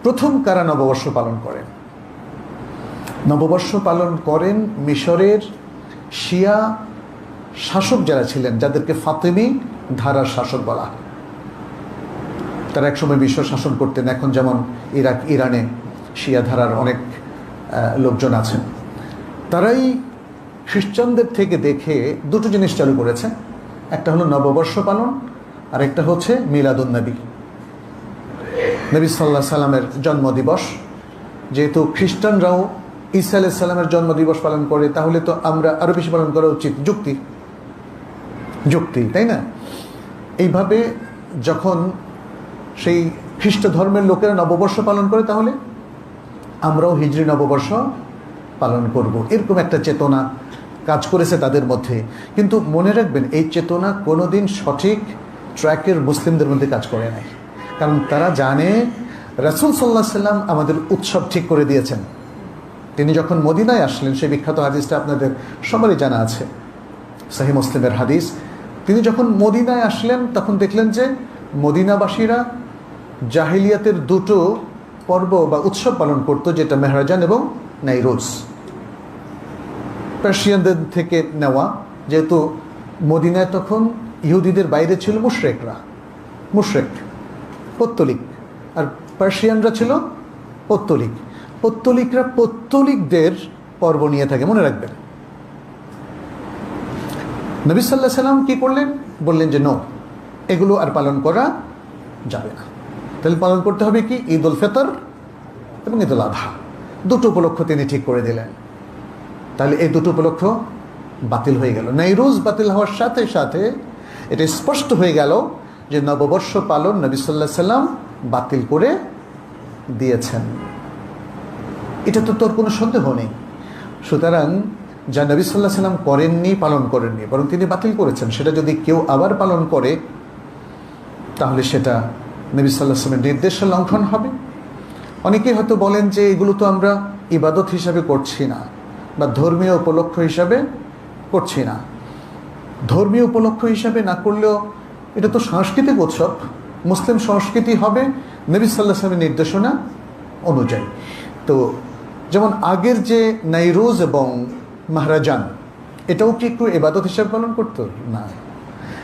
প্রথম কারা নববর্ষ পালন করেন? নববর্ষ পালন করেন মিশরের শিয়া শাসক যারা ছিলেন, যাদেরকে ফাতেমি ধারার শাসক বলা হয়। তারা একসময় বিশ্ব শাসন করতেন। এখন যেমন ইরাক, ইরানে শিয়া ধারার অনেক লোকজন আছেন। তারাই খ্রিস্টানদের থেকে দেখে দুটো জিনিস চালু করেছে। একটা হলো নববর্ষ পালন, আর একটা হচ্ছে মিলাদুন নবী, নবী সাল্লাল্লাহু আলাইহি সাল্লামের জন্মদিবস। যেহেতু খ্রিস্টানরাও ঈসা আলাইহিস সালামের জন্মদিবস পালন করে, তাহলে তো আমরা আরও বেশি পালন করা উচিত। যুক্তি, তাই না? এইভাবে যখন সেই খ্রিস্ট ধর্মের লোকেরা নববর্ষ পালন করে, তাহলে আমরাও হিজরি নববর্ষ পালন করব, এরকম একটা চেতনা কাজ করেছে তাদের মধ্যে। কিন্তু মনে রাখবেন, এই চেতনা কোনোদিন সঠিক ট্র্যাকের মুসলিমদের মধ্যে কাজ করে নাই। কারণ তারা জানে রাসূল সাল্লাল্লাহু আলাইহি সাল্লাম আমাদের উৎসব ঠিক করে দিয়েছেন। তিনি যখন মদিনায় আসলেন, সেই বিখ্যাত হাদিসটা আপনাদের সবারই জানা আছে, সহিহ মুসলিমের হাদিস। তিনি যখন মদিনায় আসলেন, তখন দেখলেন যে মদিনাবাসীরা জাহিলিয়াতের দুটো পর্ব বা উৎসব পালন করত, যেটা মেহরাজান এবং নাইরোজ। পার্সিয়ানদের থেকে নেওয়া, যেহেতু মদিনায় তখন ইহুদিদের বাইরে ছিল মুশরিক পৌত্তলিক, আর পার্সিয়ানরা ছিল পৌত্তলিকরা পৌত্তলিকদের পর্ব নিয়ে থাকে, মনে রাখবেন। নবী সাল্লাল্লাহু আলাইহি সাল্লাম কি করলেন? বললেন যে নো, এগুলো আর পালন করা যাবে না। তাহলে পালন করতে হবে কি? ঈদ উল ফিতর এবং ঈদ উল আযহা, দুটো উপলক্ষ তিনি ঠিক করে দিলেন। তাহলে এই দুটো উপলক্ষ বাতিল হয়ে গেল। নাইরোজ বাতিল হওয়ার সাথে সাথে এটা স্পষ্ট হয়ে গেল যে নববর্ষ পালন নবী সাল্লাল্লাহু আলাইহি সাল্লাম বাতিল করে দিয়েছেন। এটা তো তোর কোনো সন্দেহ নেই। সুতরাং যা নবী সাল্লাল্লাহু আলাইহি সাল্লাম করেননি, পালন করেননি, বরং তিনি বাতিল করেছেন, সেটা যদি কেউ আবার পালন করে, তাহলে সেটা নবী সাল্লাল্লাহু আলাইহি সাল্লামের নির্দেশের লঙ্ঘন হবে। অনেকেই হয়তো বলেন যে এগুলো তো আমরা ইবাদত হিসাবে করছি না, বা ধর্মীয় উপলক্ষ হিসাবে করছি না। ধর্মীয় উপলক্ষ হিসাবে না করলেও এটা তো সাংস্কৃতিক উৎসব, মুসলিম সংস্কৃতি হবে নবী সাল্লাল্লাহু আলাইহি সাল্লামের নির্দেশনা অনুযায়ী। তো যেমন আগের যে নাইরোজ এবং মেহরাজান, এটাও কি একটু ইবাদত হিসাবে পালন করতো? না।